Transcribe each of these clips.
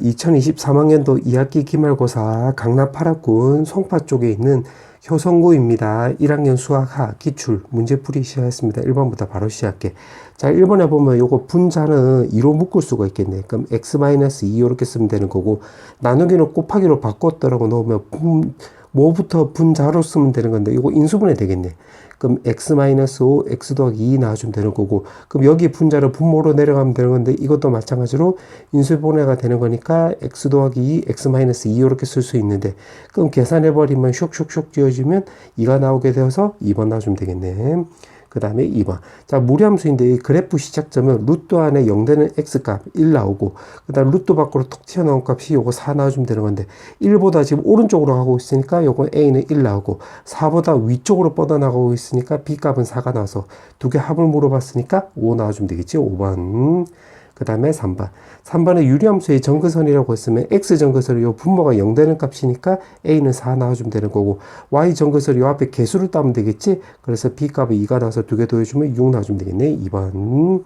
2023학년도 2학기 기말고사 강남 8학군 송파 쪽에 있는 효성고입니다. 1학년 수학하 기출 문제풀이 시작했습니다. 1번부터 바로 시작해. 자, 1번에 보면 요거 분자는 2로 묶을 수가 있겠네. 그럼 x-2 이렇게 쓰면 되는 거고, 나누기는 곱하기로 바꿨더라고 놓으면 뭐부터 분자로 쓰면 되는 건데, 이거 인수분해 되겠네. 그럼 x-5, x 더하기 2 나와주면 되는 거고, 그럼 여기 분자를 분모로 내려가면 되는 건데, 이것도 마찬가지로 인수분해가 되는 거니까 x 더하기 2, x-2 이렇게 쓸 수 있는데, 그럼 계산해버리면 슉슉슉 지어지면 2가 나오게 되어서 2번 나와주면 되겠네. 그 다음에 2번. 자, 무리함수인데 이 그래프 시작점은 루트 안에 0되는 x값 1 나오고, 그 다음 루트 밖으로 톡 튀어나온 값이 요거 4 나와주면 되는 건데, 1보다 지금 오른쪽으로 가고 있으니까 요거 a는 1 나오고, 4보다 위쪽으로 뻗어나가고 있으니까 b 값은 4가 나와서 두 개 합을 물어봤으니까 5 나와주면 되겠지. 5번. 그 다음에 3번. 3번에 유리함수의 정근선이라고 했으면 x 정근선이 요 분모가 0 되는 값이니까 a는 4 나와주면 되는 거고, y 정근선이 요 앞에 개수를 따면 되겠지. 그래서 b 값이 2가 나와서 두 개 더해주면 6 나와주면 되겠네. 2번.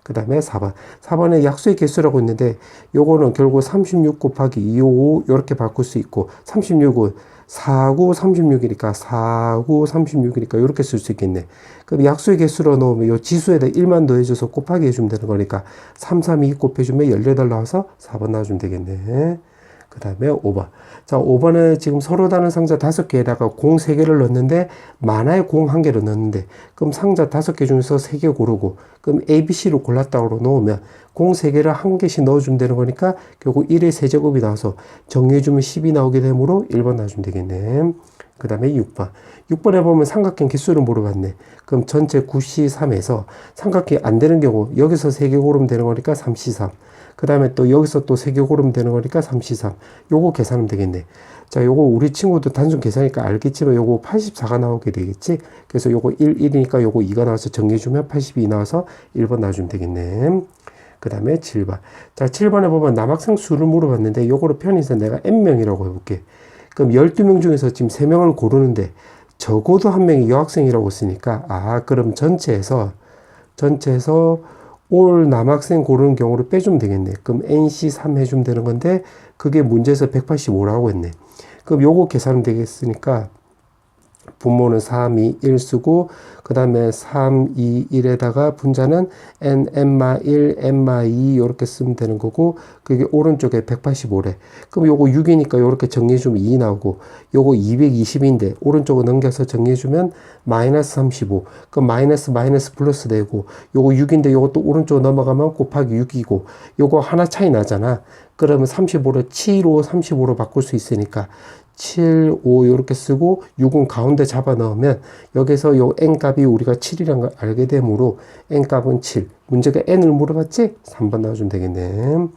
그 다음에 4번. 4번에 약수의 개수라고 있는데, 요거는 결국 36 곱하기 255 요렇게 바꿀 수 있고, 36은 4구 36이니까 4구 36이니까 이렇게 쓸 수 있겠네. 그럼 약수의 개수로 넣으면 요 지수에다 1만 더해줘서 곱하기 해주면 되는 거니까 3, 3, 2 곱해주면 18 나와서 4번 나와주면 되겠네. 그 다음에 5번. 자, 5번은 지금 서로 다른 상자 5개에다가 공 3개를 넣었는데, 만화에 공 1개를 넣었는데, 그럼 상자 5개 중에서 3개 고르고, 그럼 A, B, C로 골랐다고 놓으면 공 3개를 1개씩 넣어주면 되는 거니까 결국 1의 세제곱이 나와서 정리해주면 10이 나오게 되므로 1번 나와주면 되겠네. 그 다음에 6번. 6번에 보면 삼각형 개수를 물어봤네. 그럼 전체 9C3에서 삼각형이 안 되는 경우 여기서 3개 고르면 되는 거니까 3C3. 그 다음에 또 여기서 또 3개 고르면 되는 거니까 3C3. 요거 계산하면 되겠네. 자, 요거 우리 친구도 단순 계산이니까 알겠지만 요거 84가 나오게 되겠지. 그래서 요거 1이니까 요거 2가 나와서 정리해주면 82 나와서 1번 나와주면 되겠네. 그 다음에 7번. 자, 7번에 보면 남학생 수를 물어봤는데 요거를 편의해서 내가 n명이라고 해볼게. 그럼 12명 중에서 지금 3명을 고르는데 적어도 한 명이 여학생이라고 쓰니까, 그럼 전체에서 올 남학생 고르는 경우를 빼주면 되겠네. 그럼 NC3 해주면 되는 건데, 그게 문제에서 185라고 했네. 그럼 요거 계산하면 되겠으니까, 분모는 3, 2, 1 쓰고, 그 다음에 3, 2, 1에다가 분자는 n, n-1, n-2 이렇게 쓰면 되는 거고, 그게 오른쪽에 185래. 그럼 요거 6이니까 요렇게 정리해주면 2 나오고, 요거 220인데, 오른쪽으로 넘겨서 정리해주면 마이너스 35. 그럼 마이너스 플러스 되고, 요거 6인데 요것도 오른쪽으로 넘어가면 곱하기 6이고, 요거 하나 차이 나잖아. 그러면 35를 7, 5, 35로 바꿀 수 있으니까, 7, 5 이렇게 쓰고 6은 가운데 잡아 넣으면 여기서 요 n값이 우리가 7이라는 걸 알게 되므로 n값은 7. 문제가 n을 물어봤지? 3번 나와주면 되겠네.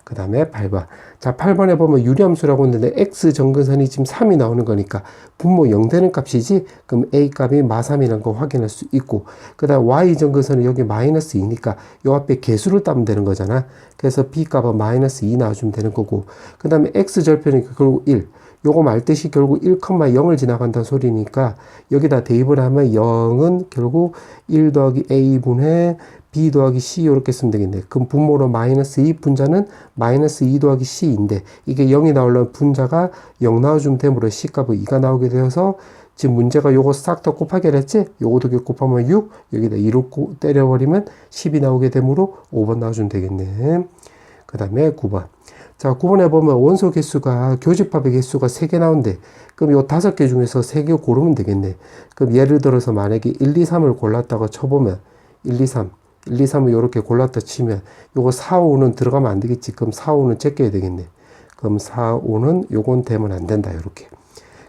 그 다음에 8번. 자, 8번에 보면 유리함수라고 했는데 x 정근선이 지금 3이 나오는 거니까 분모 0 되는 값이지? 그럼 a 값이 마3이라는 거 확인할 수 있고, 그 다음 y 정근선은 여기 마이너스 2니까 요 앞에 개수를 따면 되는 거잖아. 그래서 b 값은 마이너스 2 나와주면 되는 거고, 그 다음에 x 절편이니까 결국 1. 요거 말뜻이 결국 1,0을 지나간다는 소리니까 여기다 대입을 하면 0은 결국 1 더하기 a분의 b 더하기 c 이렇게 쓰면 되겠네. 그럼 분모로 마이너스 2, 분자는 마이너스 2 더하기 c인데, 이게 0이 나오려면 분자가 0 나와주면 되므로 c 값은 2가 나오게 되어서, 지금 문제가 요거 싹 다 곱하기를 했지? 요거도 곱하면 6, 여기다 2로 때려버리면 10이 나오게 되므로 5번 나와주면 되겠네. 그 다음에 9번. 자, 9번에 보면 원소 개수가, 교집합의 개수가 3개 나온대. 그럼 요 5개 중에서 3개 고르면 되겠네. 그럼 예를 들어서 만약에 1, 2, 3을 골랐다고 쳐보면, 1, 2, 3을 요렇게 골랐다 치면, 요거 4, 5는 들어가면 안 되겠지. 그럼 4, 5는 제껴야 되겠네. 그럼 4, 5는 요건 되면 안 된다. 요렇게.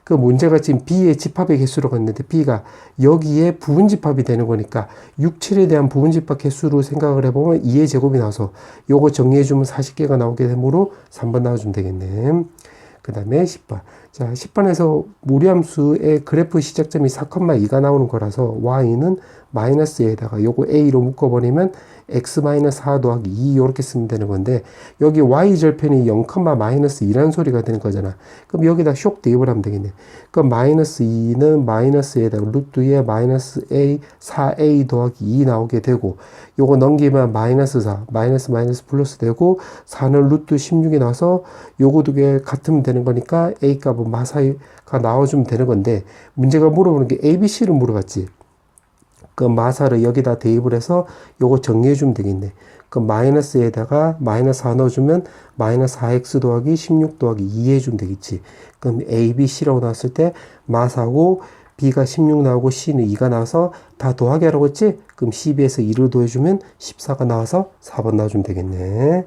그 문제가 지금 B의 집합의 개수라고 했는데, B가 여기에 부분집합이 되는 거니까 6, 7에 대한 부분집합 개수로 생각을 해보면 2의 제곱이 나와서 요거 정리해주면 40개가 나오게 되므로 3번 나와주면 되겠네. 그 다음에 10번. 자, 10번에서 무리함수의 그래프 시작점이 4,2가 나오는 거라서 y는 마이너스에다가 요거 a로 묶어버리면 x-4 더하기 2 이렇게 쓰면 되는 건데 여기 y절편이 0, 마이너스 2라는 소리가 되는 거잖아. 그럼 여기다 쇽 대입을 하면 되겠네. 그럼 마이너스 2는 마이너스에다가 루트 2에 마이너스 a 4a 더하기 2 나오게 되고 요거 넘기면 마이너스 4 마이너스 플러스 되고 4는 루트 16이 나와서 요거 두 개 같으면 되는 거니까 a 값은 마사가 나와주면 되는 건데 문제가 물어보는 게 a, b, c를 물어봤지. 그 마사를 여기다 대입을 해서 요거 정리해 주면 되겠네. 그 마이너스에다가 마이너스 4 넣어주면 마이너스 4x 더하기 16 더하기 2 해주면 되겠지. 그럼 a, b, c라고 나왔을 때 마사고 b가 16 나오고 c는 2가 나와서 다 더하기 하라고 했지? 그럼 12에서 2를 더해주면 14가 나와서 4번 나와주면 되겠네.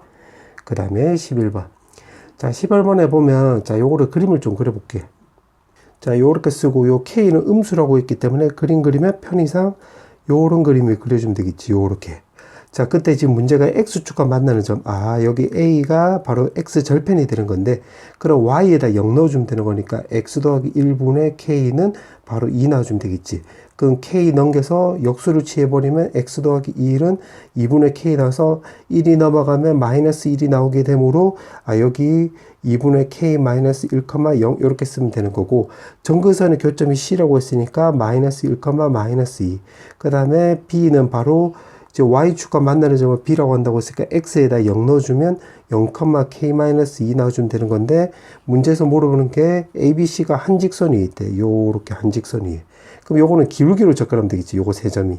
그 다음에 11번. 자, 11번에 보면 자, 요거를 그림을 좀 그려볼게. 자, 요렇게 쓰고 요 K는 음수라고 했기 때문에 그림 그리면 편의상 요런 그림을 그려주면 되겠지. 요렇게. 자, 그때 지금 문제가 X축과 만나는 점. 아, 여기 A가 바로 X 절편이 되는 건데, 그럼 Y에다 0 넣어주면 되는 거니까 X 더하기 1분의 K는 바로 2 넣어주면 되겠지. 그럼 K 넘겨서 역수를 취해버리면 X 더하기 1은 2분의 K 나와서 1이 넘어가면 마이너스 1이 나오게 되므로, 아, 여기 2분의 K 마이너스 1,0 이렇게 쓰면 되는 거고, 정근선의 교점이 C라고 했으니까 마이너스 1, 마이너스 2. 그 다음에 B는 바로 이제 y축과 만나는 점을 b라고 한다고 했으니까 x에다 0 넣어주면 0,k-2 넣어주면 되는 건데 문제에서 물어보는 게 ABC가 한직선이 있대. 요렇게 한직선이. 그럼 요거는 기울기로 접근하면 되겠지. 요거 세 점이.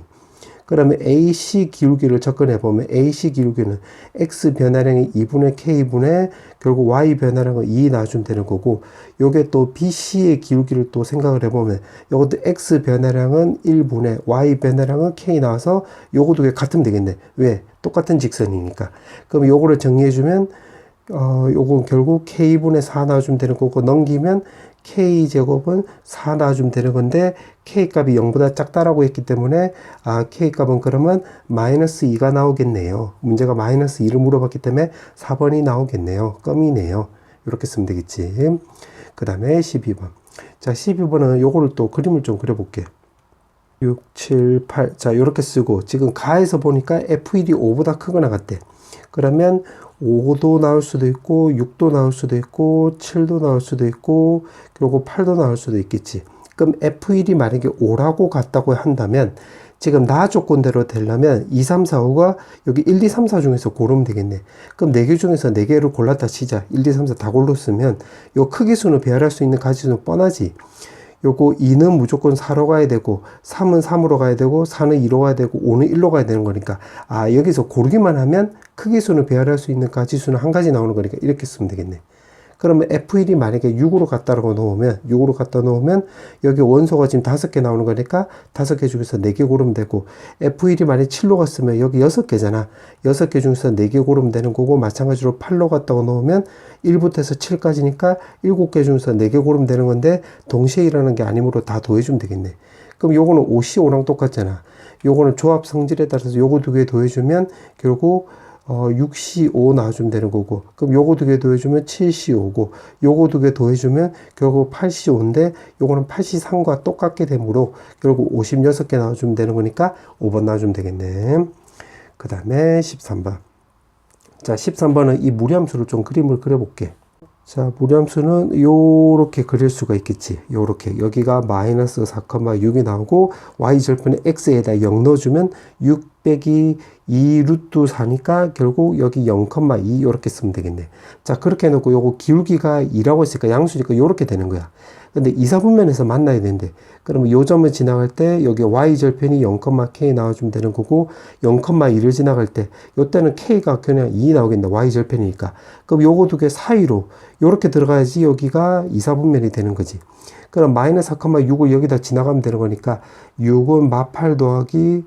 그러면 AC 기울기를 접근해 보면 AC 기울기는 X 변화량이 2분의 K분의 결국 Y 변화량은 2 나와주면 되는 거고 요게 또 BC의 기울기를 또 생각을 해보면 요것도 X 변화량은 1분의 Y 변화량은 K 나와서 요거 두 개 같으면 되겠네. 왜? 똑같은 직선이니까. 그럼 요거를 정리해주면 요건 결국 K분의 4 나와주면 되는 거고 넘기면 K제곱은 4 나와주면 되는 건데 K값이 0보다 작다라고 했기 때문에 아 K값은 그러면 마이너스 2가 나오겠네요. 문제가 마이너스 2를 물어봤기 때문에 4번이 나오겠네요. 껌이네요. 이렇게 쓰면 되겠지. 그 다음에 12번. 자 12번은 요거를 또 그림을 좀 그려볼게. 6, 7, 8. 자 요렇게 쓰고 지금 가에서 보니까 F1이 5보다 크거나 같대. 그러면 5도 나올 수도 있고 6도 나올 수도 있고 7도 나올 수도 있고 그리고 8도 나올 수도 있겠지. 그럼 F1이 만약에 5라고 같다고 한다면 지금 나 조건대로 되려면 2, 3, 4, 5가 여기 1, 2, 3, 4 중에서 고르면 되겠네. 그럼 4개 중에서 4개를 골랐다 치자. 1, 2, 3, 4 다 골랐으면 요 크기수는 배열할 수 있는 가지수는 뻔하지. 요거 2는 무조건 4로 가야 되고 3은 3으로 가야 되고 4는 2로 가야 되고 5는 1로 가야 되는 거니까 아 여기서 고르기만 하면 크기수는 배열할 수 있는 가지수는 한 가지 나오는 거니까 이렇게 쓰면 되겠네. 그러면 F1이 만약에 6으로 갖다라고 놓으면 6으로 갖다 놓으면 여기 원소가 지금 5개 나오는 거니까 5개 중에서 4개 고르면 되고 F1이 만약에 7로 갔으면 여기 6개잖아. 6개 중에서 4개 고르면 되는 거고 마찬가지로 8로 갖다가 놓으면 1부터 해서 7까지니까 7개 중에서 4개 고르면 되는 건데 동시에 일어나는 게 아니므로 다 더해주면 되겠네. 그럼 요거는 5C5랑 똑같잖아. 요거는 조합 성질에 따라서 요거 두 개 더해주면 결국 6C5 나와주면 되는 거고 그럼 요거 두 개 더해주면 7C5고 요거 두 개 더해주면 결국 8C5인데 요거는 8C3과 똑같게 되므로 결국 56개 나와주면 되는 거니까 5번 나와주면 되겠네. 그 다음에 13번. 자 13번은 이 무리함수를 좀 그림을 그려볼게. 자 무리함수는 요렇게 그릴 수가 있겠지. 요렇게 여기가 마이너스 4,6이 나오고 y절편에 x에다 0 넣어주면 6 빼기 2 루트 4니까 결국 여기 0,2 요렇게 쓰면 되겠네. 자 그렇게 해놓고 요거 기울기가 2라고 했으니까 양수니까 요렇게 되는 거야. 근데 이사분면에서 만나야 되는데 그러면 요 점을 지나갈 때 여기 y절편이 0,k 나와주면 되는 거고 0,2를 지나갈 때 요때는 k가 그냥 2 나오겠네. y절편이니까. 그럼 요거 두 개 사이로 요렇게 들어가야지 여기가 이사분면이 되는 거지. 그럼 마이너스 4,6을 여기다 지나가면 되는 거니까 6은 마8 더하기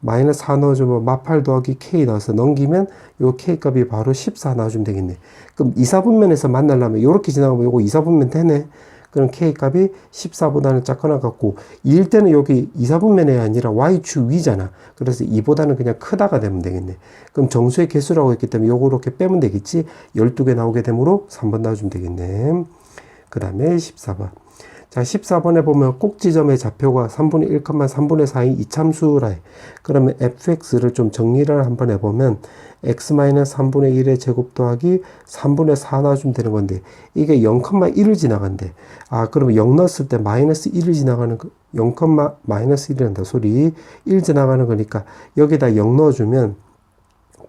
마이너스 4 넣어주면 마8 더하기 k 넣어서 넘기면 요 k 값이 바로 14 넣어주면 되겠네. 그럼 이사분면에서 만나려면 요렇게 지나가면 요거 이사분면 되네. 그럼 k 값이 14보다는 작거나 같고 2일 때는 여기 이사분면이 아니라 y축 위잖아. 그래서 2보다는 그냥 크다가 되면 되겠네. 그럼 정수의 개수라고 했기 때문에 요거 이렇게 빼면 되겠지. 12개 나오게 되므로 3번 나와주면 되겠네. 그 다음에 14번. 자, 14번에 보면 꼭 지점의 좌표가 3분의 1, 3분의 4인 이참수라 해. 그러면 fx를 좀 정리를 한번 해보면 x-3분의 1의 제곱 더하기 3분의 4 놔주면 되는 건데 이게 0,1을 지나간대. 아, 그러면 0 넣었을 때 마이너스 1을 지나가는 거, 0, 마이너스 1이란다 소리. 1 지나가는 거니까 여기다 0 넣어주면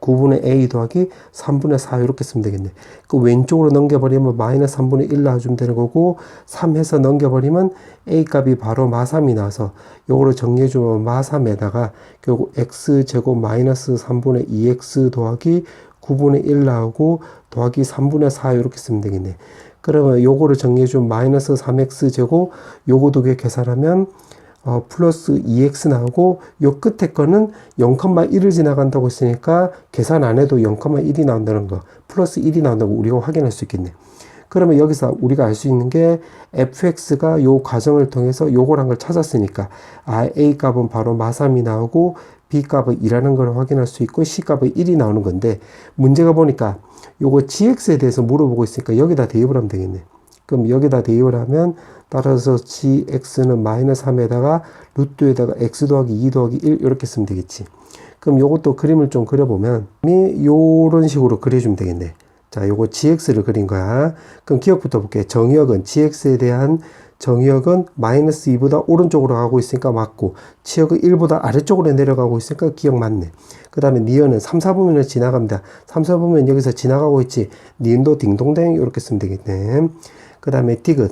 9분의 a 더하기 3분의 4 이렇게 쓰면 되겠네. 그 왼쪽으로 넘겨버리면 마이너스 3분의 1 나와주면 되는 거고 3 해서 넘겨버리면 a 값이 바로 마3이 나와서 요거를 정리해주면 마3에다가 결국 x제곱 마이너스 3분의 2x 더하기 9분의 1 나오고 더하기 3분의 4 이렇게 쓰면 되겠네. 그러면 요거를 정리해주면 마이너스 3x제곱 요거 두 개 계산하면 플러스 2x 나오고 요 끝에 거는 0,1을 지나간다고 했으니까 계산 안 해도 0,1이 나온다는 거 플러스 1이 나온다고 우리가 확인할 수 있겠네. 그러면 여기서 우리가 알 수 있는 게 fx가 요 과정을 통해서 요거란 걸 찾았으니까 a 값은 바로 마3이 나오고 b 값은 2라는 걸 확인할 수 있고 c 값은 1이 나오는 건데 문제가 보니까 요거 gx에 대해서 물어보고 있으니까 여기다 대입을 하면 되겠네. 그럼 여기다 대입을 하면 따라서 gx는 마이너스 3에다가 루트에다가 x 더하기 2 더하기 1 이렇게 쓰면 되겠지. 그럼 요것도 그림을 좀 그려보면 요런 식으로 그려주면 되겠네. 자, 요거 gx를 그린 거야. 그럼 기억부터 볼게. 정의역은 gx에 대한 정의역은 마이너스 2보다 오른쪽으로 가고 있으니까 맞고 치역은 1보다 아래쪽으로 내려가고 있으니까 기억 맞네. 그 다음에 니은은 3, 4분면을 지나갑니다. 3, 4분면 여기서 지나가고 있지. 니은도 딩동댕 이렇게 쓰면 되겠네. 그 다음에 디귿.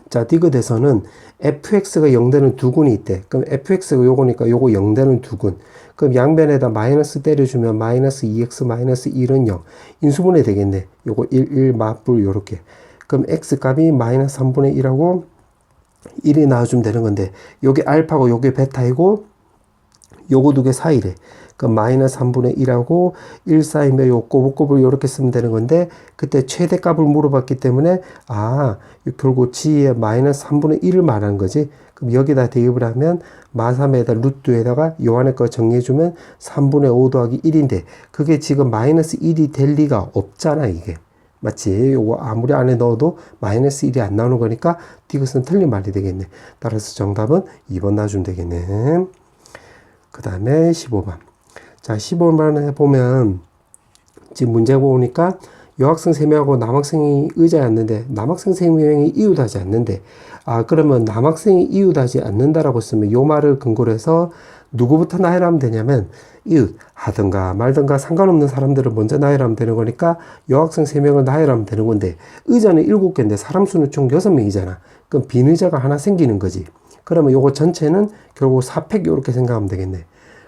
자, 디귿에서는 fx가 0되는 두 군이 있대. 그럼 fx가 요거니까 요거 0되는 두 군. 그럼 양변에다 마이너스 때려주면 마이너스 2x 마이너스 1은 0. 인수분해 되겠네. 요거 1, 1 맞불 요렇게. 그럼 x 값이 마이너스 3분의 1하고 1이 나와주면 되는 건데 요게 알파고 요게 베타이고 요거 두 개 사이래. 그럼 마이너스 3분의 1하고 1 사이면 요 꼬불꼬불 요렇게 쓰면 되는 건데 그때 최대값을 물어봤기 때문에 결국 g의 마이너스 3분의 1을 말하는 거지. 그럼 여기다 대입을 하면 마3에다 루트에다가 요 안에 거 정리해주면 3분의 5 더하기 1인데 그게 지금 마이너스 1이 될 리가 없잖아 이게. 맞지? 요거 아무리 안에 넣어도 마이너스 1이 안 나오는 거니까 디귿은 틀린 말이 되겠네. 따라서 정답은 2번 놔주면 되겠네. 그 다음에 15번. 자, 15번에 보면 지금 문제 보니까 여학생 3명하고 남학생이 의자에 앉는데 남학생 3명이 이웃하지 않는데 그러면 남학생이 이웃하지 않는다라고 쓰면 요 말을 근거로 해서 누구부터 나열하면 되냐면 이웃 하든가 말든가 상관없는 사람들을 먼저 나열하면 되는 거니까 여학생 3명을 나열하면 되는 건데 의자는 7개인데 사람 수는 총 6명이잖아. 그럼 빈 의자가 하나 생기는 거지. 그러면 요거 전체는 결국 4팩 이렇게 생각하면 되겠네.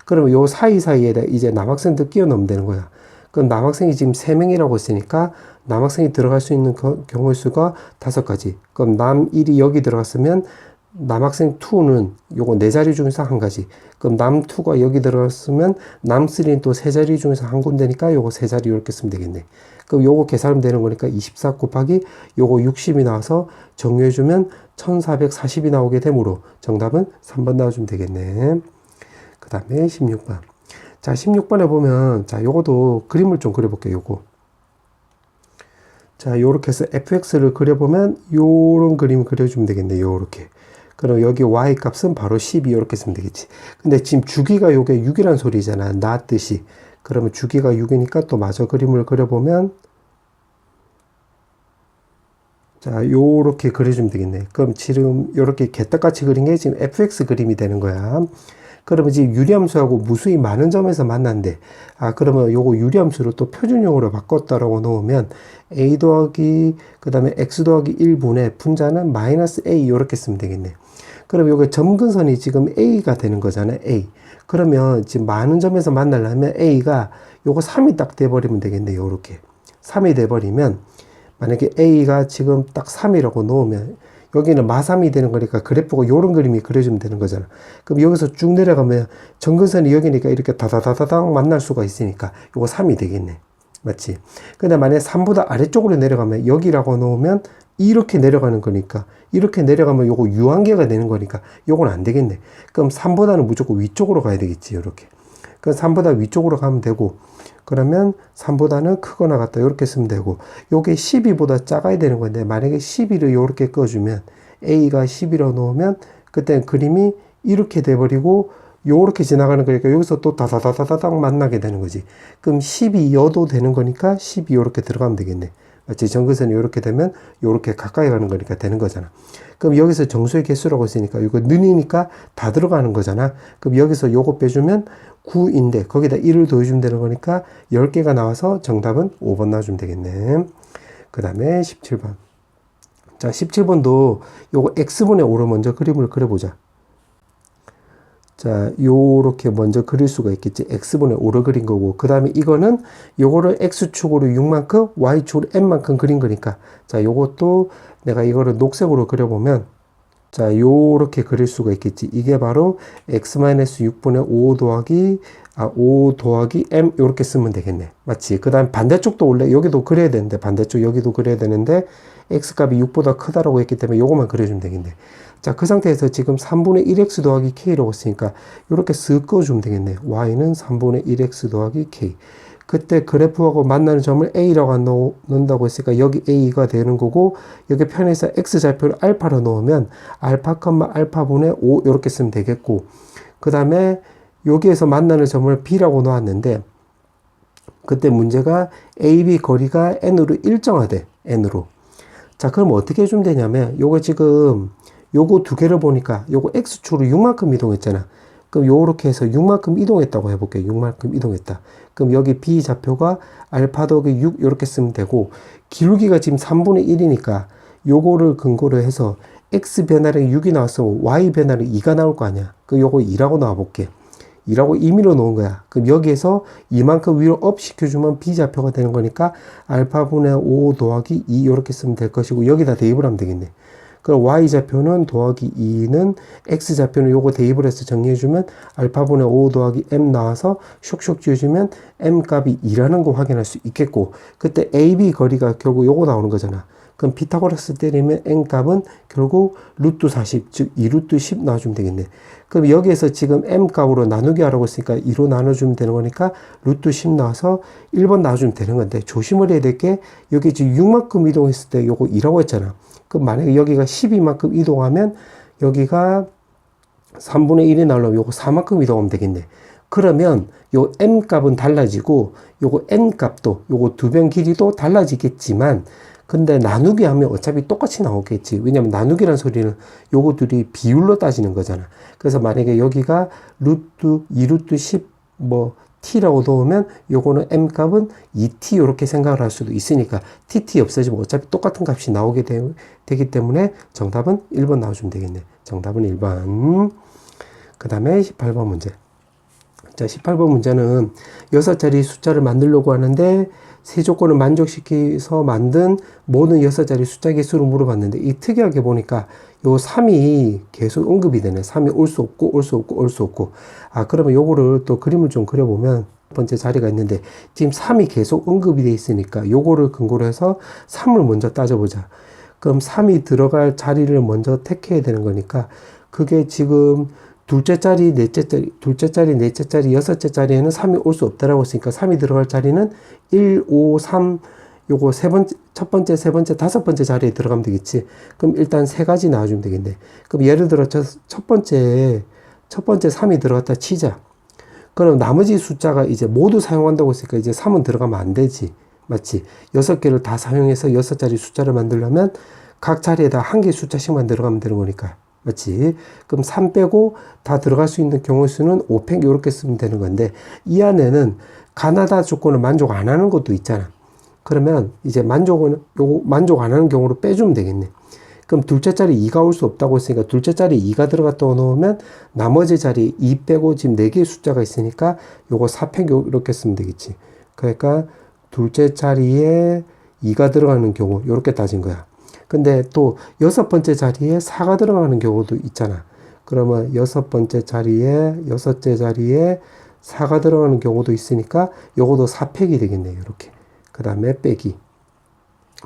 그러면 요 사이사이에다 이제 남학생들 끼워 넣으면 되는 거야. 그럼 남학생이 지금 3명이라고 했으니까 남학생이 들어갈 수 있는 경우의 수가 5가지. 그럼 남 1이 여기 들어갔으면 남학생 2는 요거 4자리 중에서 한 가지. 그럼 남 2가 여기 들어갔으면 남 3는 또 3자리 중에서 한 군데니까 요거 3자리 이렇게 쓰면 되겠네. 그럼 요거 계산하면 되는 거니까 24 곱하기 요거 60이 나와서 정리해주면 1440이 나오게 되므로 정답은 3번 나와주면 되겠네. 그 다음에 16번. 자, 16번에 보면, 자, 요거도 그림을 좀 그려볼게요, 요거. 자, 요렇게 해서 fx를 그려보면, 요런 그림 그려주면 되겠네, 요렇게. 그럼 여기 y 값은 바로 12, 요렇게 쓰면 되겠지. 근데 지금 주기가 요게 6이란 소리잖아, 나 뜻이. 그러면 주기가 6이니까 또 마저 그림을 그려보면, 자, 요렇게 그려주면 되겠네. 그럼 지금 요렇게 개떡같이 그린 게 지금 fx 그림이 되는 거야. 그러면 지금 유리함수하고 무수히 많은 점에서 만난대. 그러면 요거 유리함수를 또 표준형으로 바꿨다라고 놓으면 a 더하기 그 다음에 x 더하기 1분의 분자는 마이너스 a 요렇게 쓰면 되겠네. 그럼 요게 점근선이 지금 a가 되는 거잖아요. a. 그러면 지금 많은 점에서 만나려면 a가 요거 3이 딱 돼버리면 되겠네. 요렇게 3이 돼버리면 만약에 a가 지금 딱 3이라고 놓으면 여기는 마3이 되는 거니까 그래프가 요런 그림이 그려지면 되는 거잖아. 그럼 여기서 쭉 내려가면 점근선이 여기니까 이렇게 다다다다닥 만날 수가 있으니까 요거 3이 되겠네. 맞지? 근데 만약에 3보다 아래쪽으로 내려가면 여기라고 놓으면 이렇게 내려가는 거니까 이렇게 내려가면 요거 유한계가 되는 거니까 요건 안 되겠네. 그럼 3보다는 무조건 위쪽으로 가야 되겠지. 요렇게. 그 3보다 위쪽으로 가면 되고, 그러면 3보다는 크거나 같다 이렇게 쓰면 되고, 요게 12보다 작아야 되는 건데 만약에 12를 이렇게 꺼주면 A가 10이라고 놓으면 그때 그림이 이렇게 돼버리고 요렇게 지나가는 거니까 여기서 또 다다다다닥 만나게 되는 거지. 그럼 12여도 되는 거니까 12 요렇게 들어가면 되겠네. 마치 정근선이 요렇게 되면 요렇게 가까이 가는 거니까 되는 거잖아. 그럼 여기서 정수의 개수라고 했으니까 이거 는이니까 다 들어가는 거잖아. 그럼 여기서 요거 빼주면 9인데 거기다 1을 더해주면 되는 거니까 10개가 나와서 정답은 5번 나와주면 되겠네. 그 다음에 17번. 자, 17번도 요거 x분의 5로 먼저 그림을 그려보자. 자, 요렇게 먼저 그릴 수가 있겠지. x분의 5로 그린 거고, 그 다음에 이거는 요거를 x축으로 6만큼, y축으로 n만큼 그린 거니까, 자, 요것도 내가 이거를 녹색으로 그려보면, 자, 요렇게 그릴 수가 있겠지. 이게 바로 x-6분의 5 더하기 m, 요렇게 쓰면 되겠네. 맞지? 그 다음 반대쪽도 원래 여기도 그려야 되는데, 반대쪽 여기도 그려야 되는데, x값이 6보다 크다라고 했기 때문에 요것만 그려주면 되겠네. 자, 그 상태에서 지금 3분의 1x 더하기 k라고 했으니까 이렇게 쓱 그어주면 되겠네. y는 3분의 1x 더하기 k. 그때 그래프하고 만나는 점을 a라고 안 넣는다고 했으니까 여기 a가 되는 거고, 여기 편에서 x좌표를 알파로 넣으면 알파, 알파분의 5 이렇게 쓰면 되겠고, 그 다음에 여기에서 만나는 점을 b라고 놓았는데 그때 문제가 ab 거리가 n으로 일정하대. n으로. 자, 그럼 어떻게 해주면 되냐면 요거 지금 요거 두 개를 보니까 요거 x축으로 6만큼 이동했잖아. 그럼 요렇게 해서 6만큼 이동했다고 해볼게요. 6만큼 이동했다. 그럼 여기 b 좌표가 알파 더하기 6 이렇게 쓰면 되고, 기울기가 지금 3분의 1이니까 요거를 근거로 해서 x 변화량이 6이 나왔으면 y 변화량이 2가 나올 거 아니야. 그 요거 2라고 나와볼게. 2라고 임의로 놓은 거야. 그럼 여기에서 이만큼 위로 업 시켜주면 b좌표가 되는 거니까 알파분의 5 더하기 2 이렇게 쓰면 될 것이고, 여기다 대입을 하면 되겠네. 그럼 y좌표는 더하기 2는 x좌표는 요거 대입을 해서 정리해주면 알파분의 5 더하기 m 나와서 슉슉 지어주면 m 값이 2라는 거 확인할 수 있겠고, 그때 AB 거리가 결국 요거 나오는 거잖아. 그럼 피타고라스 때리면 n 값은 결국 루트 40, 즉 2루트 10 나와주면 되겠네. 그럼 여기에서 지금 m 값으로 나누기 하라고 했으니까 2로 나눠주면 되는 거니까 루트 10 나와서 1번 나와주면 되는 건데, 조심을 해야 될 게 여기 지금 6만큼 이동했을 때 요거 2라고 했잖아. 그럼 만약에 여기가 12만큼 이동하면 여기가 3분의 1이 나오려면 요거 4만큼 이동하면 되겠네. 그러면 요 m 값은 달라지고 요거 n 값도 요거 두 변 길이도 달라지겠지만, 근데 나누기 하면 어차피 똑같이 나오겠지. 왜냐면 나누기란 소리는 요거 둘이 비율로 따지는 거잖아. 그래서 만약에 여기가 루트 2루트 10 t라고 넣으면 요거는 m 값은 2t 이렇게 생각을 할 수도 있으니까 tt 없어지면 어차피 똑같은 값이 나오게 되기 때문에 정답은 1번 나와주면 되겠네. 정답은 1번. 그 다음에 18번 문제. 자, 18번 문제는 6자리 숫자를 만들려고 하는데 세 조건을 만족시켜서 만든 모든 6자리 숫자 개수를 물어봤는데, 이 특이하게 보니까 요 3이 계속 언급이 되네. 3이 올 수 없고 올 수 없고 올 수 없고. 아, 그러면 요거를 또 그림을 좀 그려보면 첫 번째 자리가 있는데 지금 3이 계속 언급이 돼 있으니까 요거를 근거로 해서 3을 먼저 따져보자. 그럼 3이 들어갈 자리를 먼저 택해야 되는 거니까 그게 지금 둘째 자리, 넷째 자리, 둘째 자리, 넷째 자리, 여섯째 자리에는 3이 올 수 없다라고 했으니까 3이 들어갈 자리는 1, 5, 3, 요거 첫 번째, 세 번째, 다섯 번째 자리에 들어가면 되겠지. 그럼 일단 세 가지 나와주면 되겠네. 그럼 예를 들어 첫 번째 3이 들어갔다 치자. 그럼 나머지 숫자가 이제 모두 사용한다고 했으니까 이제 3은 들어가면 안 되지. 맞지? 6개를 다 사용해서 6자리 숫자를 만들려면 각 자리에다 한 개 숫자씩만 들어가면 되는 거니까. 맞지? 그럼 3 빼고 다 들어갈 수 있는 경우 수는 5팩 이렇게 쓰면 되는 건데, 이 안에는 가나다 조건을 만족 안 하는 것도 있잖아. 그러면 이제 만족 안 하는 경우로 빼주면 되겠네. 그럼 둘째 자리 2가 올 수 없다고 했으니까 둘째 자리 2가 들어갔다고 놓으면 나머지 자리 2 빼고 지금 4개의 숫자가 있으니까 요거 4팩 이렇게 쓰면 되겠지. 그러니까 둘째 자리에 2가 들어가는 경우 이렇게 따진 거야. 근데 또 여섯 번째 자리에 4가 들어가는 경우도 있잖아. 그러면 여섯째 자리에 4가 들어가는 경우도 있으니까 요것도 4팩이 되겠네요. 이렇게. 그 다음에 빼기.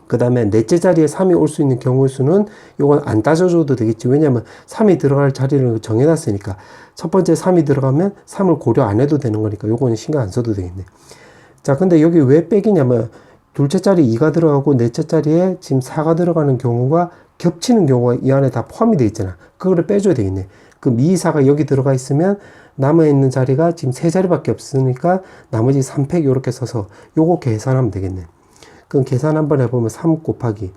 그 다음에 넷째 자리에 3이 올 수 있는 경우의 수는 요건 안 따져줘도 되겠지. 왜냐면 3이 들어갈 자리를 정해놨으니까. 첫 번째 3이 들어가면 3을 고려 안 해도 되는 거니까 요거는 신경 안 써도 되겠네. 자, 근데 여기 왜 빼기냐면 둘째 자리 2가 들어가고 넷째 자리에 지금 4가 들어가는 경우가 겹치는 경우가 이 안에 다 포함이 되어 있잖아. 그거를 빼줘야 되겠네. 그럼 2, 4가 여기 들어가 있으면 남아있는 자리가 지금 3자리밖에 없으니까 나머지 3팩 이렇게 써서 요거 계산하면 되겠네. 그럼 계산 한번 해보면 3 곱하기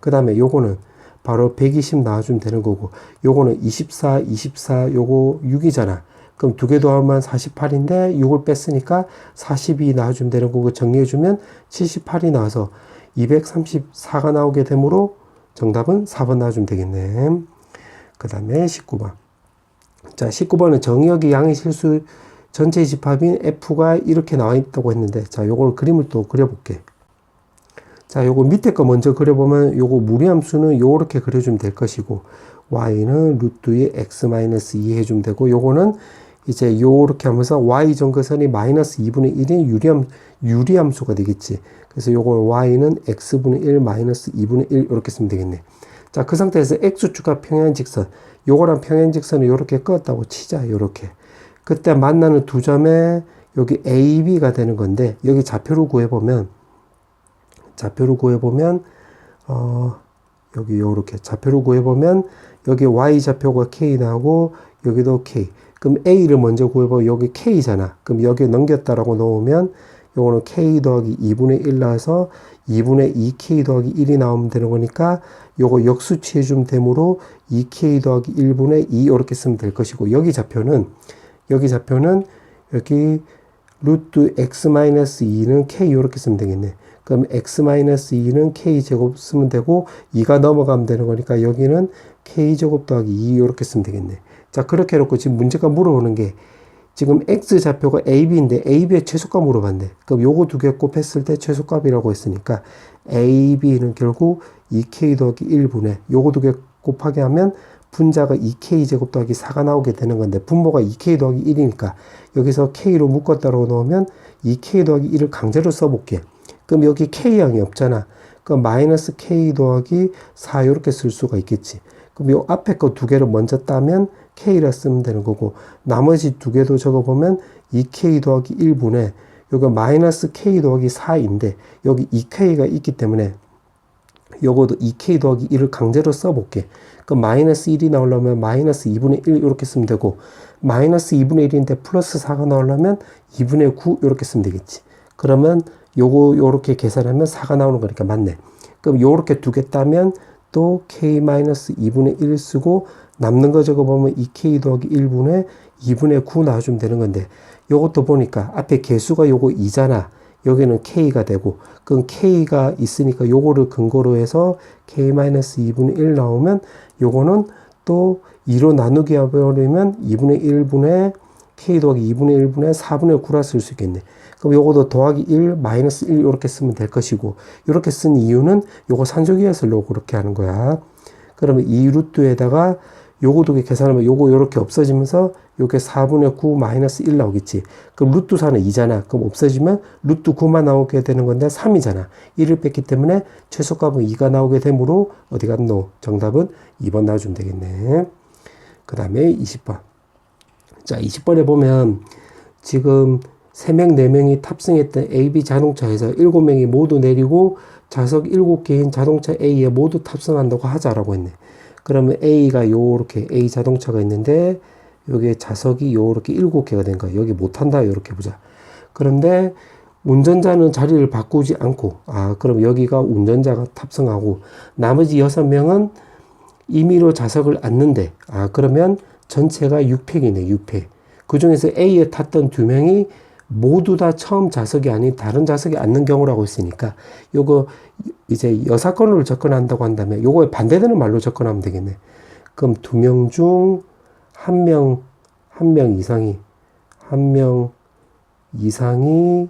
그 다음에 요거는 바로 120 나와주면 되는 거고 요거는 24, 24 요거 6이잖아. 그럼 두 개 더하면 48인데 6을 뺐으니까 42 나와주면 되는 거고 정리해주면 78이 나와서 234가 나오게 되므로 정답은 4번 나와주면 되겠네. 그 다음에 19번. 자, 19번은 정의역이 양의 실수 전체 집합인 F가 이렇게 나와 있다고 했는데 자, 요걸 그림을 또 그려볼게. 자, 요거 밑에 거 먼저 그려보면 요거 무리함수는 요렇게 그려주면 될 것이고 y는 루트의 x-2 해주면 되고 요거는 이제 요렇게 하면서 y 전거선이 마이너스 2분의 1인 유리함수가 되겠지. 그래서 요걸 y는 x분의 1 마이너스 2분의 1 이렇게 쓰면 되겠네. 자, 그 상태에서 x축과 평행직선 요거랑 평행직선을 요렇게 끄었다고 치자. 요렇게. 그때 만나는 두 점에 여기 a, b가 되는 건데 여기 좌표를 구해보면 여기 요렇게 좌표를 구해보면 여기 y 좌표가 k 나오고 여기도 k. 그럼 a를 먼저 구해보면 여기 k잖아. 그럼 여기 넘겼다라고 놓으면 요거는 k 더하기 2분의 1 나와서 2분의 2k 더하기 1이 나오면 되는 거니까 요거 역수치해 주면 되므로 2k 더하기 1분의 2 이렇게 쓰면 될 것이고 여기 좌표는 여기 루트 x-2는 k 이렇게 쓰면 되겠네. 그럼 x-2는 k제곱 쓰면 되고 2가 넘어가면 되는 거니까 여기는 k제곱 더하기 2 이렇게 쓰면 되겠네. 자, 그렇게 해놓고 지금 문제가 물어보는 게 지금 x좌표가 ab인데 ab의 최소값 물어봤네. 그럼 요거 두 개 곱했을 때 최소값이라고 했으니까 ab는 결국 2k 더하기 1분의 요거 두 개 곱하게 하면 분자가 2k제곱 더하기 4가 나오게 되는 건데 분모가 2k 더하기 1이니까 여기서 k로 묶었다고 넣으면 2k 더하기 1을 강제로 써볼게. 그럼 여기 k양이 없잖아. 그럼 마이너스 k 더하기 4 이렇게 쓸 수가 있겠지. 그럼 요 앞에 거 두 개를 먼저 따면 k라 쓰면 되는 거고 나머지 두 개도 적어보면 2k 더하기 1분의 여기 마이너스 k 더하기 4인데 여기 2k가 있기 때문에 요거도 2k 더하기 1을 강제로 써볼게. 그럼 마이너스 1이 나오려면 마이너스 2분의 1 이렇게 쓰면 되고 마이너스 2분의 1인데 플러스 4가 나오려면 2분의 9 이렇게 쓰면 되겠지. 그러면 요거 요렇게 계산하면 4가 나오는 거니까 맞네. 그럼 요렇게 두 개 따면 또 k-2분의 1 쓰고 남는 거 적어보면 2k 더하기 1분의 2분의 9 나와주면 되는 건데 요것도 보니까 앞에 개수가 요거 2잖아. 여기는 k가 되고 그럼 k가 있으니까 요거를 근거로 해서 k-2분의 1 나오면 요거는 또 2로 나누기 해버리면 2분의 1분의 k 더하기 2분의 1분의 4분의 9라 쓸 수 있겠네. 그럼 요거도 더하기 1, 마이너스 1 이렇게 쓰면 될 것이고 이렇게 쓴 이유는 요거 산술기에 쓰려고 그렇게 하는 거야. 그러면 이 루트에다가 요거 두 개 계산하면 요거 요렇게 없어지면서 요게 4분의 9 마이너스 1 나오겠지. 그럼 루트 4는 2잖아. 그럼 없어지면 루트 9만 나오게 되는 건데 3이잖아. 1을 뺐기 때문에 최소값은 2가 나오게 되므로 어디 갔노? 정답은 2번 나와주면 되겠네. 그 다음에 20번. 자, 20번에 보면 지금 3명, 4명이 탑승했던 AB 자동차에서 7명이 모두 내리고 좌석 7개인 자동차 A에 모두 탑승한다고 하자라고 했네. 그러면 A가 요렇게 A 자동차가 있는데 여기에 좌석이 요렇게 7개가 된 거야. 여기 못한다 이렇게 보자. 그런데 운전자는 자리를 바꾸지 않고 그럼 여기가 운전자가 탑승하고 나머지 6명은 임의로 좌석을 앉는데 그러면 전체가 6팩이네. 6팩. 그 중에서 A에 탔던 2명이 모두 다 처음 좌석이 아닌 다른 좌석에 앉는 경우라고 했으니까 요거 이제 여사건으로 접근한다고 한다면 요거에 반대되는 말로 접근하면 되겠네. 그럼 2명 중 한 명 이상이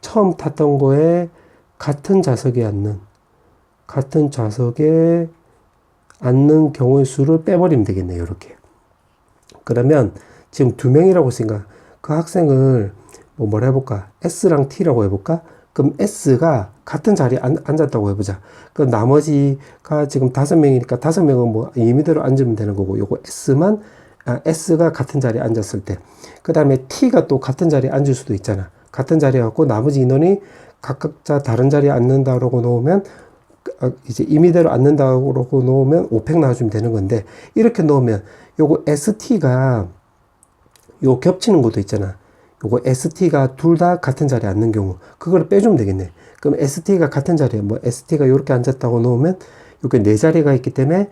처음 탔던 거에 같은 좌석에 앉는 경우의 수를 빼버리면 되겠네. 요렇게. 그러면 지금 2명이라고 했으니까 그 학생을 뭐라 해볼까? S랑 T라고 해볼까? 그럼 S가 같은 자리에 앉았다고 해보자. 그럼 나머지가 지금 5명이니까 5명은 뭐 임의대로 앉으면 되는 거고, 요거 S가 같은 자리에 앉았을 때. 그 다음에 T가 또 같은 자리에 앉을 수도 있잖아. 같은 자리에 갖고 나머지 인원이 각자 다른 자리에 앉는다고 놓으면, 이제 임의대로 앉는다고 놓으면 5팩 나와주면 되는 건데, 이렇게 놓으면 요거 ST가 요 겹치는 것도 있잖아. 요거 ST가 둘 다 같은 자리에 앉는 경우, 그걸 빼주면 되겠네. 그럼 ST가 같은 자리에, 뭐 ST가 요렇게 앉았다고 놓으면 요게 4자리가 있기 때문에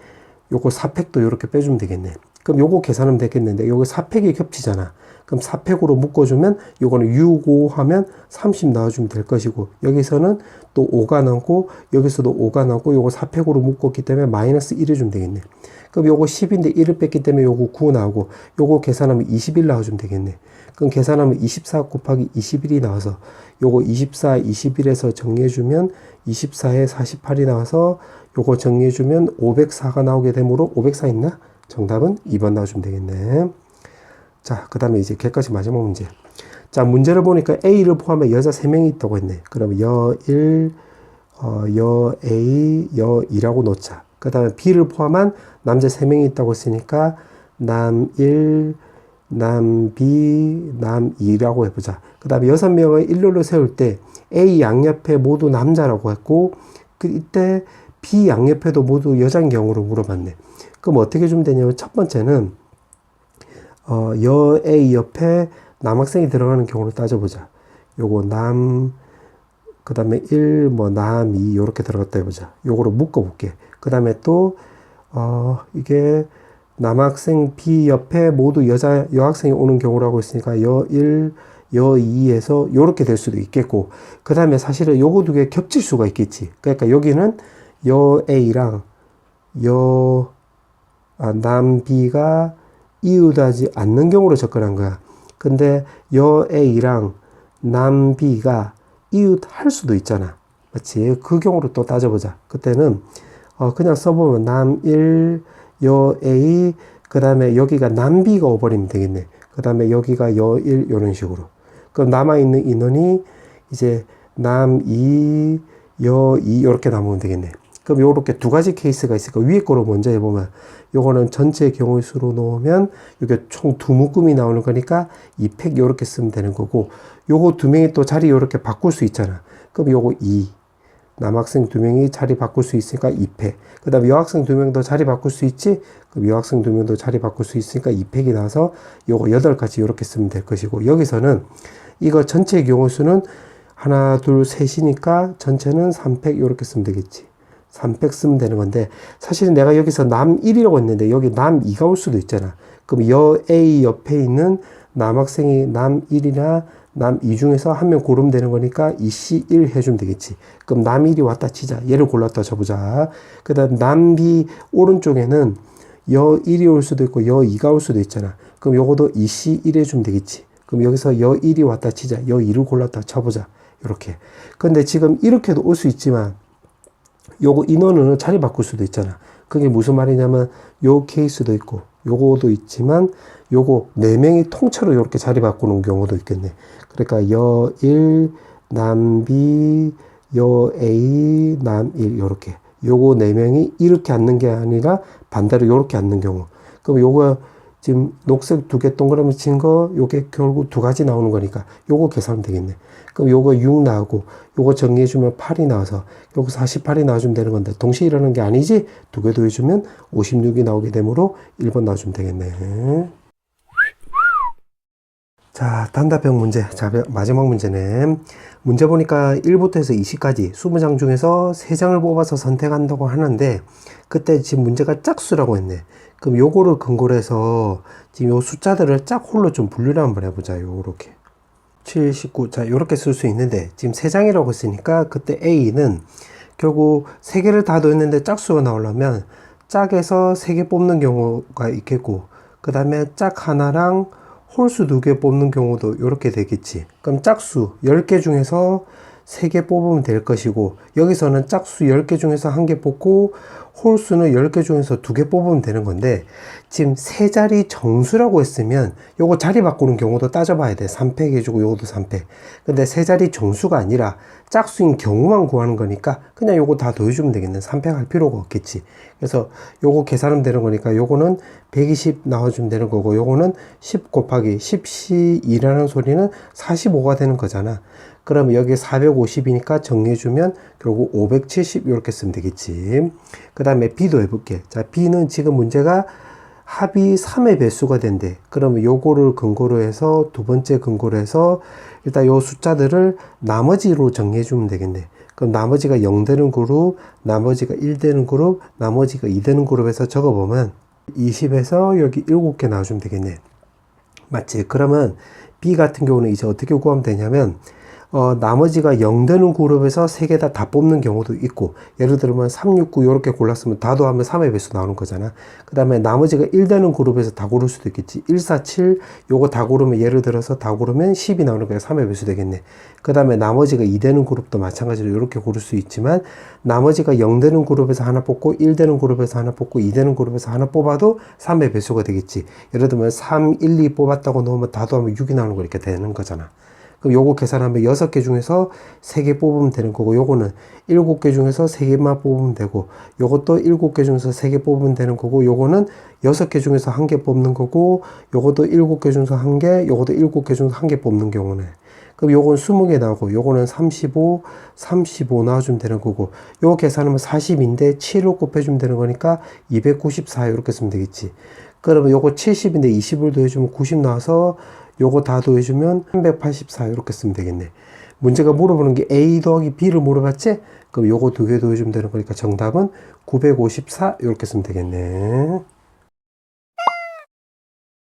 요거 4팩도 요렇게 빼주면 되겠네. 그럼 요거 계산하면 되겠는데, 요거 4팩이 겹치잖아. 그럼 4팩으로 묶어주면 요거는 6, 5 하면 30 나와주면 될 것이고, 여기서는 또 5가 남고, 여기서도 5가 남고, 요거 4팩으로 묶었기 때문에 마이너스 1 해주면 되겠네. 그럼 요거 10인데 1을 뺐기 때문에 요거 9 나오고, 요거 계산하면 21 나와주면 되겠네. 그럼 계산하면 24 곱하기 21이 나와서 요거 24, 21에서 정리해주면 24에 48이 나와서 요거 정리해주면 504가 나오게 되므로 504 있나? 정답은 2번 나와주면 되겠네. 자, 그 다음에 이제 개까지 마지막 문제. 자, 문제를 보니까 A를 포함해 여자 3명이 있다고 했네. 그럼 여 1, 여 A, 여 2라고 놓자. 그 다음에 B를 포함한 남자 3명이 있다고 했으니까 남 1, 남 B, 남 2라고 해보자. 그 다음에 6명을 일렬로 세울 때 A 양옆에 모두 남자라고 했고, 이때 B 양옆에도 모두 여자인 경우로 물어봤네. 그럼 어떻게 주면 되냐면, 첫 번째는 여 A 옆에 남학생이 들어가는 경우로 따져보자. 요거 그 다음에 1, 뭐 남 2 요렇게 들어갔다 해보자. 요거로 묶어볼게. 그 다음에 또 이게 남학생 B 옆에 모두 여학생이 오는 경우라고 했으니까 여 1, 여 2에서 요렇게 될 수도 있겠고, 그 다음에 사실은 요거 두 개 겹칠 수가 있겠지. 그러니까 여기는 여 A랑 남 B가 이웃하지 않는 경우로 접근한 거야. 근데 여 A랑 남 B가 이웃할 수도 있잖아. 맞지? 그 경우로 또 따져보자. 그때는 그냥 써보면 남 1, 여 A, 그 다음에 여기가 남 B가 오버리면 되겠네. 그 다음에 여기가 여 1, 이런 식으로. 그럼 남아있는 인원이 이제 남 2, 여 2, 이렇게 남으면 되겠네. 그럼 요렇게 두 가지 케이스가 있으니까 위에 거로 먼저 해보면, 요거는 전체 경우의 수로 놓으면 이게 총 2묶음이 나오는 거니까 2팩 요렇게 쓰면 되는 거고, 요거 2명이 또 자리 요렇게 바꿀 수 있잖아. 그럼 요거 2. 남학생 2명이 자리 바꿀 수 있으니까 2팩. 그 다음에 여학생 2명도 자리 바꿀 수 있지? 그럼 여학생 2명도 자리 바꿀 수 있으니까 2팩이 나와서 요거 8가지 요렇게 쓰면 될 것이고, 여기서는 이거 전체 경우 수는 하나, 둘, 셋이니까 전체는 3팩 요렇게 쓰면 되겠지. 3팩 쓰면 되는 건데, 사실은 내가 여기서 남 1이라고 했는데 여기 남 2가 올 수도 있잖아. 그럼 여 A 옆에 있는 남학생이 남 1이나 남 2 중에서 한 명 고르면 되는 거니까 이C 1 해주면 되겠지. 그럼 남 1이 왔다 치자. 얘를 골랐다 쳐보자. 그 다음 남 B 오른쪽에는 여 1이 올 수도 있고 여 2가 올 수도 있잖아. 그럼 요것도 이C 1 해주면 되겠지. 그럼 여기서 여 1이 왔다 치자. 여 2를 골랐다 쳐보자. 이렇게. 근데 지금 이렇게도 올 수 있지만 요거 인원은 자리 바꿀 수도 있잖아. 그게 무슨 말이냐면 요 케이스도 있고 요거도 있지만 요거 4명이 통째로 이렇게 자리 바꾸는 경우도 있겠네. 그러니까 여 1, 남 B, 여 A, 남 1 요렇게. 요거 4명이 이렇게 앉는 게 아니라 반대로 요렇게 앉는 경우. 그럼 요거 지금 녹색 2개 동그라미 친 거 요게 결국 2가지 나오는 거니까 요거 계산하면 되겠네. 그럼 요거 6 나오고 요거 정리해주면 8이 나와서 요거 48이 나와주면 되는 건데, 동시에 일어나는 게 아니지? 2개 더해주면 56이 나오게 되므로 1번 나와주면 되겠네. 자, 단답형 문제. 자, 마지막 문제네. 문제 보니까 1부터 해서 20까지 20장 중에서 3장을 뽑아서 선택한다고 하는데, 그때 지금 문제가 짝수라고 했네. 그럼 요거를 근거로 해서 지금 요 숫자들을 짝홀로 좀 분류를 한번 해보자. 요렇게 7, 19. 자, 요렇게 쓸 수 있는데 지금 3장이라고 했으니까 그때 A는 결국 3개를 다 넣었는데 짝수가 나오려면 짝에서 3개 뽑는 경우가 있겠고, 그 다음에 짝 하나랑 홀수 2개 뽑는 경우도 이렇게 되겠지. 그럼 짝수 10개 중에서 3개 뽑으면 될 것이고, 여기서는 짝수 10개 중에서 1개 뽑고 홀수는 10개 중에서 2개 뽑으면 되는 건데, 지금 세 자리 정수라고 했으면 요거 자리 바꾸는 경우도 따져봐야 돼. 3팩 해주고 요것도 3팩. 근데 세 자리 정수가 아니라 짝수인 경우만 구하는 거니까 그냥 요거 다 더해주면 되겠네. 3팩 할 필요가 없겠지. 그래서 요거 계산하면 되는 거니까 요거는 120 나와주면 되는 거고, 요거는 10 곱하기 10C2라는 소리는 45가 되는 거잖아. 그러면 여기 450이니까 정리해주면 결국 570 이렇게 쓰면 되겠지. 그 다음에 B도 해볼게. 자, B는 지금 문제가 합이 3의 배수가 된대. 그러면 요거를 근거로 해서 두 번째 근거로 해서 일단 요 숫자들을 나머지로 정리해주면 되겠네. 그럼 나머지가 0 되는 그룹, 나머지가 1 되는 그룹, 나머지가 2 되는 그룹에서 적어보면 20에서 여기 7개 나와주면 되겠네. 맞지? 그러면 B 같은 경우는 이제 어떻게 구하면 되냐면, 나머지가 0 되는 그룹에서 3개 다 뽑는 경우도 있고, 예를 들면 3, 6, 9 이렇게 골랐으면 다 더하면 3의 배수 나오는 거잖아. 그 다음에 나머지가 1 되는 그룹에서 다 고를 수도 있겠지. 1, 4, 7 요거 다 고르면, 예를 들어서 다 고르면 10이 나오는 거야. 3의 배수 되겠네. 그 다음에 나머지가 2 되는 그룹도 마찬가지로 이렇게 고를 수 있지만, 나머지가 0 되는 그룹에서 하나 뽑고 1 되는 그룹에서 하나 뽑고 2 되는 그룹에서 하나 뽑아도 3의 배수가 되겠지. 예를 들면 3, 1, 2 뽑았다고 넣으면 다 더하면 6이 나오는 거 이렇게 되는 거잖아. 그럼 요거 계산하면 6개 중에서 3개 뽑으면 되는 거고, 요거는 7개 중에서 3개만 뽑으면 되고, 요것도 7개 중에서 3개 뽑으면 되는 거고, 요거는 6개 중에서 1개 뽑는 거고, 요것도 7개 중에서 1개, 요것도 7개 중에서 1개 뽑는 경우네. 그럼 요건 20개 나오고, 요거는 35 나와주면 되는 거고, 요거 계산하면 40인데 7을 곱해주면 되는 거니까 294 이렇게 쓰면 되겠지. 그러면 요거 70인데 20을 더해주면 90 나와서 요거 다 더해주면 384 이렇게 쓰면 되겠네. 문제가 물어보는 게 A 더하기 B를 물어봤지? 그럼 요거 2개 더해주면 되는 거니까 정답은 954 이렇게 쓰면 되겠네.